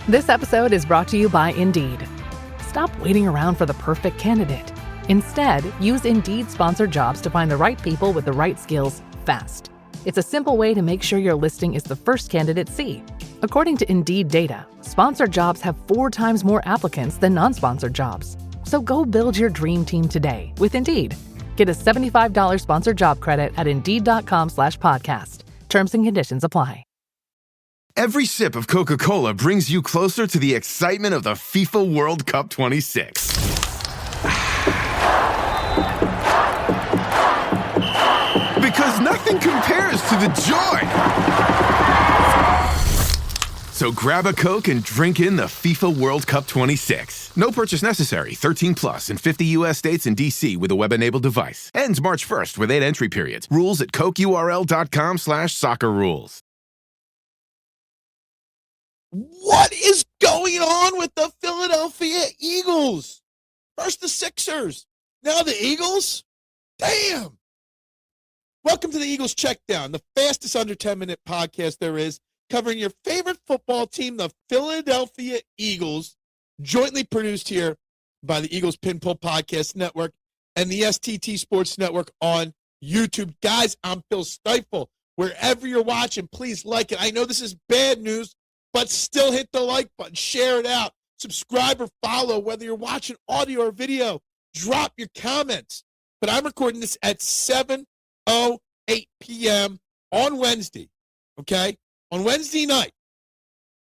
This episode is brought to you by Indeed. Stop waiting around for the perfect candidate. Instead, use Indeed sponsored jobs to find the right people with the right skills fast. It's a simple way to make sure your listing is the first candidates see. According to Indeed data, sponsored jobs have 4 times more applicants than non-sponsored jobs. So go build your dream team today with Indeed. Get a $75 sponsored job credit at Indeed.com/podcast. Terms and conditions apply. Every sip of Coca-Cola brings you closer to the excitement of the FIFA World Cup 26. Because nothing compares to the joy. So grab a Coke and drink in the FIFA World Cup 26. No purchase necessary. 13 plus in 50 U.S. states and D.C. with a web-enabled device. Ends March 1st with 8 entry periods. Rules at cokeurl.com/soccerrules. What is going on with the Philadelphia Eagles? First the Sixers, now the Eagles? Damn! Welcome to the Eagles Checkdown, the fastest under 10-minute podcast there is, covering your favorite football team, the Philadelphia Eagles, jointly produced here by the Eagles Pin Pull Podcast Network and the STT Sports Network on YouTube. Guys, I'm Phil Stifle. Wherever you're watching, please like it. I know this is bad news, but still hit the like button, share it out, subscribe or follow, whether you're watching audio or video. Drop your comments. But I'm recording this at 7:08 p.m. on Wednesday, okay? On Wednesday night.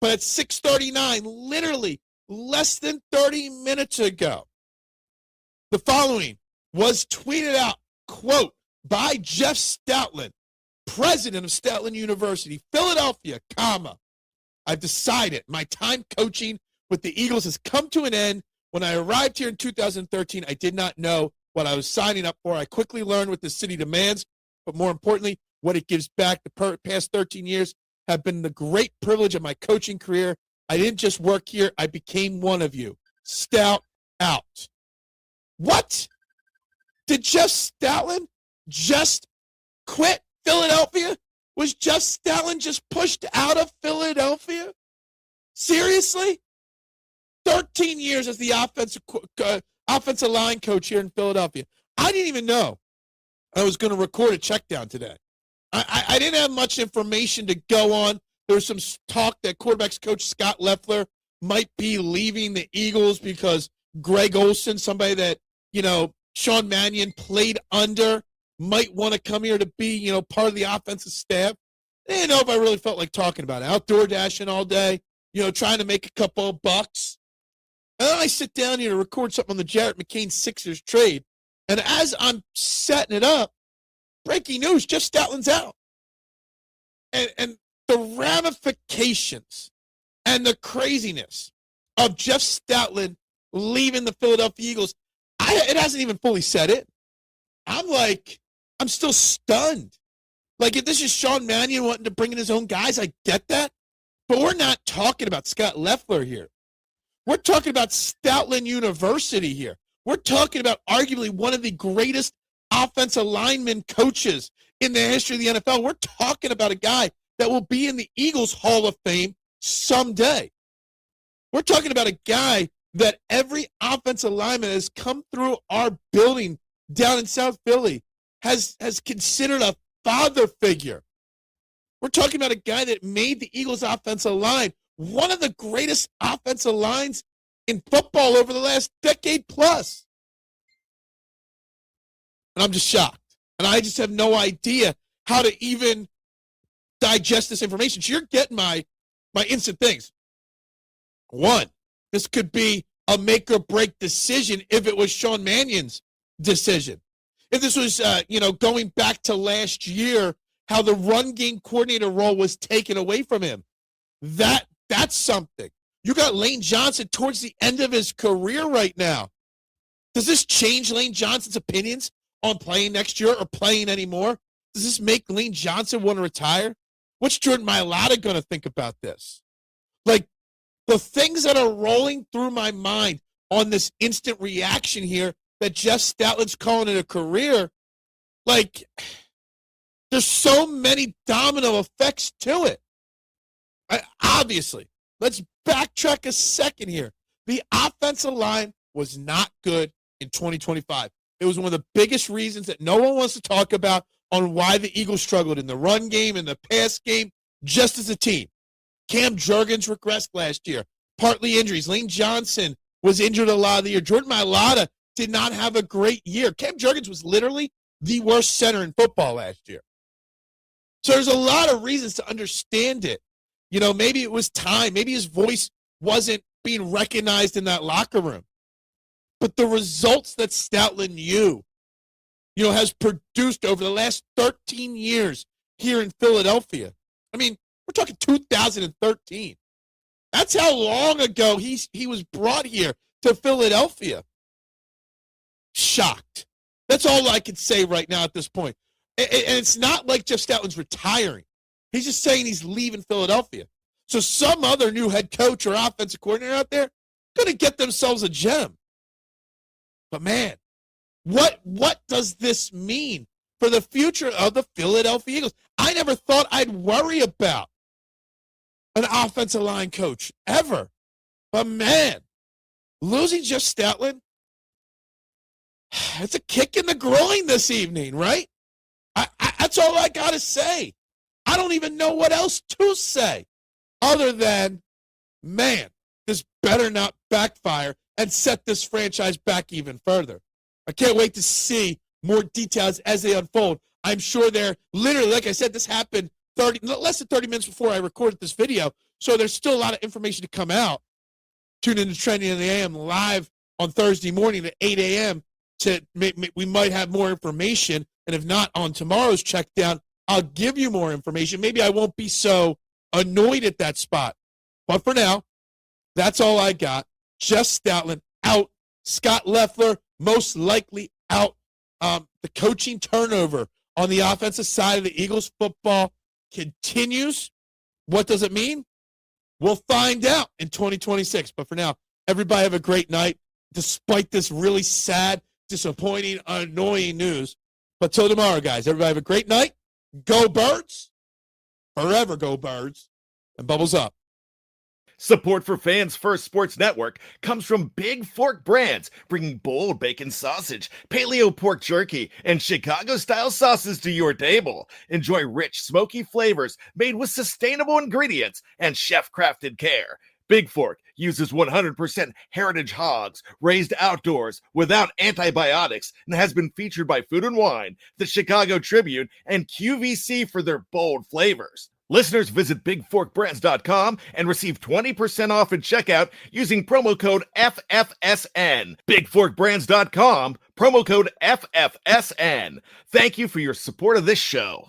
But at 6:39, literally less than 30 minutes ago, the following was tweeted out, quote, by Jeff Stoutland, president of Stoutland University, Philadelphia, comma, I've decided my time coaching with the Eagles has come to an end. When I arrived here in 2013, I did not know what I was signing up for. I quickly learned what the city demands, but more importantly, what it gives back. The past 13 years have been the great privilege of my coaching career. I didn't just work here. I became one of you. Stout out. What? Did Jeff Stoutland just quit Philadelphia? Was Jeff Stoutland just pushed out of Philadelphia? Seriously? 13 years as the offensive line coach here in Philadelphia. I didn't even know I was going to record a checkdown today. I didn't have much information to go on. There was some talk that quarterbacks coach Scott Leffler might be leaving the Eagles because Greg Olson, somebody that, Sean Mannion played under, might want to come here to be, part of the offensive staff. I didn't know if I really felt like talking about it. Outdoor dashing all day, trying to make a couple of bucks. And then I sit down here to record something on the Jarrett McCain Sixers trade. And as I'm setting it up, breaking news, Jeff Stoutland's out. And the ramifications and the craziness of Jeff Stoutland leaving the Philadelphia Eagles, it hasn't even fully set in. I'm still stunned. Like, if this is Sean Mannion wanting to bring in his own guys, I get that. But we're not talking about Scott Leffler here. We're talking about Stoutland University here. We're talking about arguably one of the greatest offensive lineman coaches in the history of the NFL. We're talking about a guy that will be in the Eagles Hall of Fame someday. We're talking about a guy that every offensive lineman has come through our building down in South Philly has considered a father figure. We're talking about a guy that made the Eagles offensive line one of the greatest offensive lines in football over the last decade plus. And I'm just shocked. And I just have no idea how to even digest this information. So you're getting my instant things. One, this could be a make or break decision if it was Sean Mannion's decision. If this was, going back to last year, how the run game coordinator role was taken away from him. That's something. You got Lane Johnson towards the end of his career right now. Does this change Lane Johnson's opinions on playing next year or playing anymore? Does this make Lane Johnson want to retire? What's Jordan Mailata going to think about this? Like, the things that are rolling through my mind on this instant reaction here that Jeff Stoutland's calling it a career, like, there's so many domino effects to it. Obviously, let's backtrack a second here. The offensive line was not good in 2025. It was one of the biggest reasons that no one wants to talk about on why the Eagles struggled in the run game and the pass game, just as a team. Cam Jurgens regressed last year, partly injuries. Lane Johnson was injured a lot of the year. Jordan Mailata did not have a great year. Cam Jurgens was literally the worst center in football last year. So there's a lot of reasons to understand it. You know, maybe it was time. Maybe his voice wasn't being recognized in that locker room. But the results that Stoutland has produced over the last 13 years here in Philadelphia. I mean, we're talking 2013. That's how long ago he was brought here to Philadelphia. Shocked. That's all I can say right now at this point. And it's not like Jeff Stoutland's retiring. He's just saying he's leaving Philadelphia. So some other new head coach or offensive coordinator out there going to get themselves a gem. But man, what does this mean for the future of the Philadelphia Eagles? I never thought I'd worry about an offensive line coach ever. But man, losing Jeff Stoutland, it's a kick in the groin this evening, right? That's all I got to say. I don't even know what else to say other than, man, this better not backfire and set this franchise back even further. I can't wait to see more details as they unfold. I'm sure they're literally, like I said, this happened less than 30 minutes before I recorded this video, so there's still a lot of information to come out. Tune in to Trending in the AM live on Thursday morning at 8 a.m. We might have more information, and if not, on tomorrow's Checkdown, I'll give you more information. Maybe I won't be so annoyed at that spot. But for now, that's all I got. Just Stoutland out. Scott Loeffler most likely out. The coaching turnover on the offensive side of the Eagles football continues. What does it mean? We'll find out in 2026. But for now, everybody have a great night, despite this really sad, disappointing, annoying news. But till tomorrow, guys, everybody have a great night. Go Birds. Forever go Birds. And bubbles up. Support for Fans First Sports Network comes from Big Fork Brands, bringing bold bacon sausage, paleo pork jerky, and Chicago-style sauces to your table. Enjoy rich, smoky flavors made with sustainable ingredients and chef-crafted care. Big Fork uses 100% heritage hogs raised outdoors without antibiotics and has been featured by Food and Wine, the Chicago Tribune, and QVC for their bold flavors. Listeners visit bigforkbrands.com and receive 20% off at checkout using promo code FFSN. Bigforkbrands.com, promo code FFSN. Thank you for your support of this show.